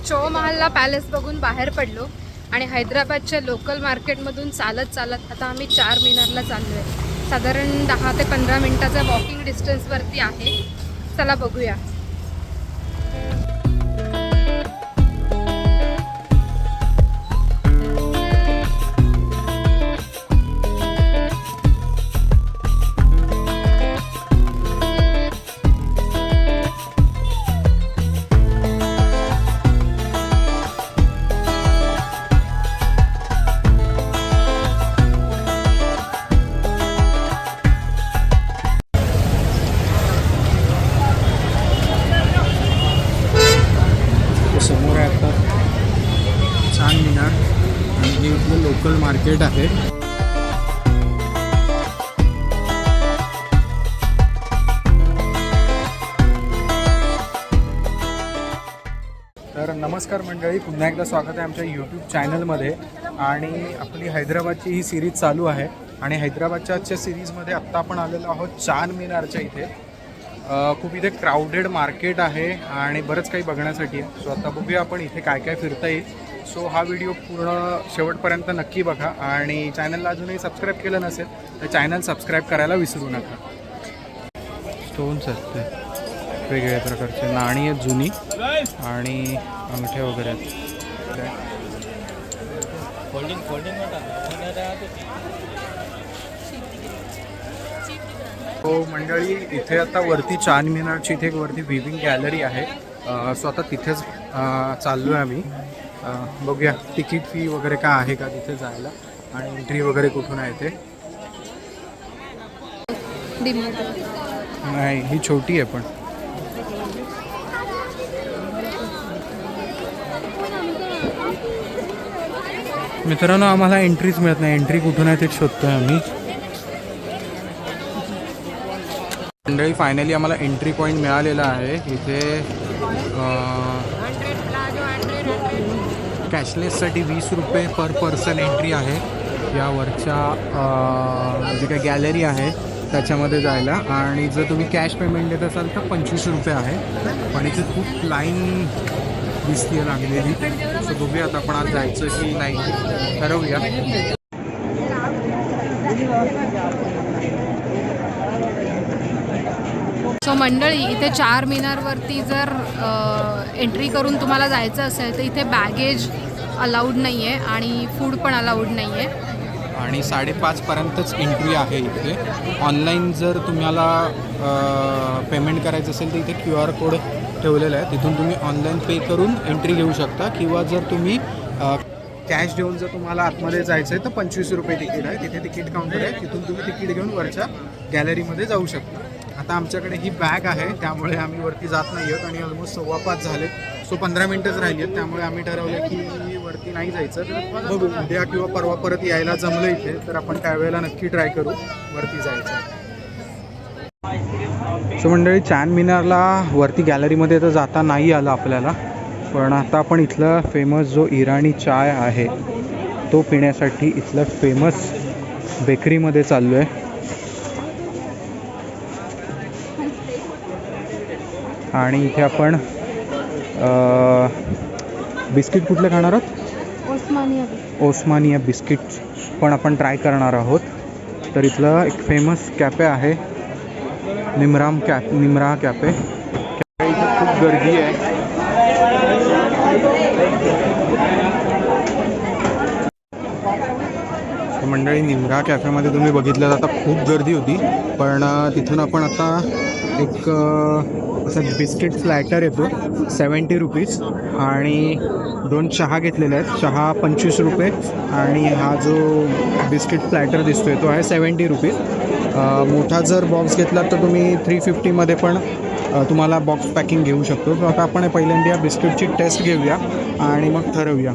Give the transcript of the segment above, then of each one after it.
चो महाल्ला पॅलेस बघून बाहेर पडलो आणि हैदराबादच्या लोकल मार्केटमधून चालत आता आम्ही चार मिनारला चाललो आहे. साधारण 10 ते 15 मिनिटाचा वॉकिंग डिस्टन्सवरती आहे. चला बघूया. समोर आहे आता चार मिनार आणि हे इथलं लोकल मार्केट आहे. तर नमस्कार मंडळी, पुन्हा एकदा स्वागत आहे आमच्या यूट्यूब चॅनलमध्ये. आणि आपली हैदराबादची ही सिरीज चालू आहे आणि हैदराबादच्या आजच्या सिरीजमध्ये आत्ता आपण आलेलो आहोत चार मिनारच्या इथे. खूप इथे क्राऊडेड मार्केट आहे आणि बरंच काही बघण्यासाठी आहे. सो आता बघूया आपण इथे काय काय फिरता येईल. सो हा व्हिडिओ पूर्ण शेवटपर्यंत नक्की बघा आणि चॅनलला अजूनही सबस्क्राईब केलं नसेल तर चॅनल सबस्क्राईब करायला विसरू नका. स्टोन्स आहेत ते वेगवेगळ्या प्रकारचे, नाणी आहेत जुनी आणि अंगठ्या वगैरे आहेत. हो मंडळी, इथे आता वरती चार मिनारची इथे एक वरती व्हिविंग गॅलरी आहे. सो आता तिथेच चाललो आहे आम्ही. बघूया तिकीट फी वगैरे काय आहे का तिथे जायला आणि एंट्री वगैरे कुठून आहे ते. नाही, ही छोटी आहे पण. मित्रांनो, आम्हाला एंट्रीच मिळत नाही. एंट्री कुठून आहे ते शोधतोय आम्ही. मंडळी फायनली आम्हाला एंट्री पॉईंट मिळालेला आहे. इथे कॅशलेससाठी 20 रुपये पर पर्सन एंट्री आहे. या वरच्या जे काही गॅलरी आहे त्याच्यामध्ये जायला. आणि जर तुम्ही कॅश पेमेंट देत असाल तर 25 रुपये आहे. पण इथे खूप लाईन दिसते लागलेली. तर बघूया आता आपण आज जायचं की नाही, ठरवूया. सो मंडळी, इथे चार मिनारवरती जर एंट्री करून तुम्हाला जायचं असेल तर इथे बॅगेज अलाउड नाही आहे आणि फूड पण अलाउड नाही आहे. आणि 5:30पर्यंतच एंट्री आहे इथे. ऑनलाईन जर तुम्हाला पेमेंट करायचं असेल तर इथे QR कोड ठेवलेला आहे, तिथून तुम्ही ऑनलाईन पे करून एंट्री घेऊ शकता. किंवा जर तुम्ही कॅश देऊन जर तुम्हाला आतमध्ये जायचं आहे तर 25 रुपये तिकीट आहे. तिथे तिकीट काउंटर आहे, तिथून तुम्ही तिकीट घेऊन वरच्या गॅलरीमध्ये जाऊ शकता. आता आमच्याकडे ही बॅग आहे त्यामुळे आम्ही वरती जात नाही आहोत आणि ऑलमोस्ट 5:15 झाले. सो 15 मिनटंच राहिली आहेत. त्यामुळे आम्ही ठरवलं की वरती नाही जायचं. बघू उद्या किंवा परवा परत यायला जमलं इथे तर आपण त्यावेळेला नक्की ट्राय करू वरती जायचं. सो मंडळी, चार मिनारला वरती गॅलरीमध्ये तर जाता नाही आलं आपल्याला. पण आता आपण इथलं फेमस जो इराणी चाय आहे तो पिण्यासाठी इथलं फेमस बेकरीमध्ये चाललो आहे. आणि इथे आपण बिस्किट कुठले खाणार आहोत? ओस्मानिया बिस्किट पण आपण ट्राय करणार आहोत. तर इथलं एक फेमस कॅफे आहे निमरा कॅफे. इथे खूप गर्दी आहे. मंडळी, निमरा कॅफेमध्ये तुम्ही बघितलं आता खूप गर्दी होती. पण तिथून आपण आता एक असं बिस्किट फ्लॅटर येतो 70 रुपीज आणि 2 चहा घेतलेले आहेत. चहा 25 रुपये आणि हा जो बिस्किट फ्लॅटर दिसतोय तो आहे 70 रुपीज. मोठा जर बॉक्स घेतला तर तुम्ही 350मध्ये पण तुम्हाला बॉक्स पॅकिंग घेऊ शकतो. सो आता आपण पहिल्यांदा बिस्किटची टेस्ट घेऊया आणि मग ठरवूया.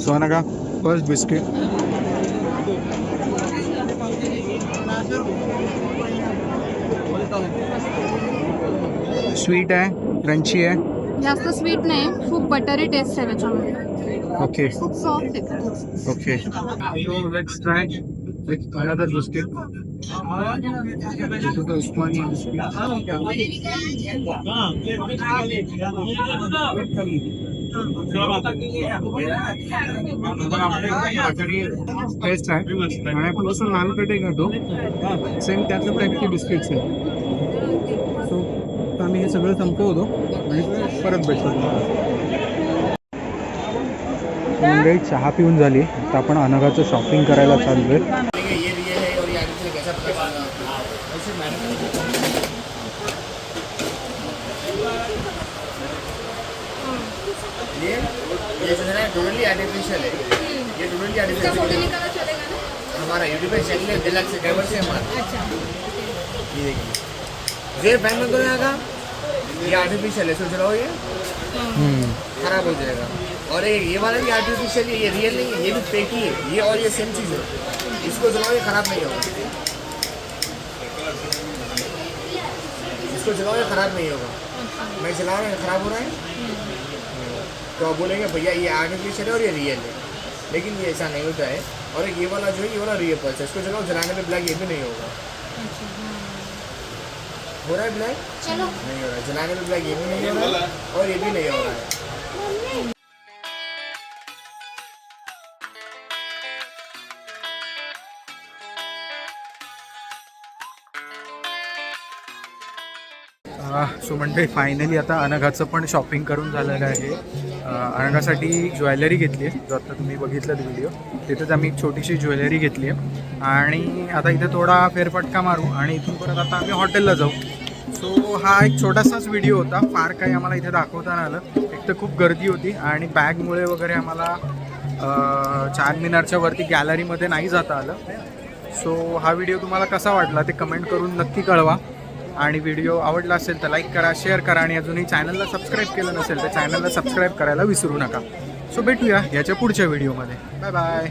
सो ना का फर्स्ट बिस्किट स्वीट आहे, क्रंची आहे. जास्त स्वीट नाही, खूप बटरी टेस्ट आहे त्याच्यामध्ये. ओके खूप सॉफ्ट आहे. Okay, let's try another biscuit. This is the Osmani biscuit. Taste आहे आणि आपण जसं नानपेठे घेतो सेम त्याच टाईपचे बिस्किट्स आहेत. सो आम्ही हे सगळं संपवतो आणि परत भेटतो. मंडळी चहा पिऊन झाली, आता आपण अनघाचं शॉपिंग करायला चाललोय. ये जो है ना टोटली आर्टिफिशियल है. ये टोटली आर्टिफिशियल हमारा यूट्यूब पे चैनल है डिलक्स ड्राइवर से हमारा. ये देखिए ये बैंक में तो यहाँ का ये आर्टिफिशियल है. सोच रहा हो ये खराब हो जाएगा. और ये वाला भी आर्टिफिशियल है, ये रियल नहीं है, ये भी फेक ही है. ये और ये सेम चीज़ है. इसको चलाओ ये खराब नहीं होगा. इसको चलाओ ये खराब नहीं होगा. मैं चला रहा हूँ खराब हो रहा है तो आप बोलेंगे भैया ये आर्टिफिशियल है और ये रियल है, लेकिन ये ऐसा नहीं होता है. और ये वाला जो है ये वाला रियल पल्स है. इसको चलाओ जलाने में ब्लैक ये भी नहीं होगा. हो रहा है ब्लैक? चलो नहीं हो रहा है. जलाने में ब्लैक ये भी नहीं हो रहा है और ये भी नहीं हो रहा है. सो म्हणजे फायनली आता अनघाचं पण शॉपिंग करून झालेलं आहे. अनघासाठी ज्वेलरी घेतली आहे, जो आता तुम्ही बघितलं व्हिडिओ, तिथेच आम्ही एक छोटीशी ज्वेलरी घेतली आहे. आणि आता इथे थोडा फेरफटका मारू आणि इथून परत आता आम्ही हॉटेलला जाऊ. सो हा एक छोटासाच व्हिडिओ होता, फार काही आम्हाला इथे दाखवता नाही आलं. एक तर खूप गर्दी होती आणि बॅगमुळे वगैरे आम्हाला चारमिनारच्या वरती गॅलरीमध्ये नाही जाता आलं. सो हा व्हिडिओ तुम्हाला कसा वाटला ते कमेंट करून नक्की कळवा. आणि व्हिडिओ आवडला असेल तर लाईक करा, शेअर करा आणि अजूनही चॅनलला सबस्क्राईब केलं नसेल तर चॅनलला सबस्क्राईब करायला विसरू नका. सो भेटूया याच्या पुढच्या व्हिडिओमध्ये. Bye bye.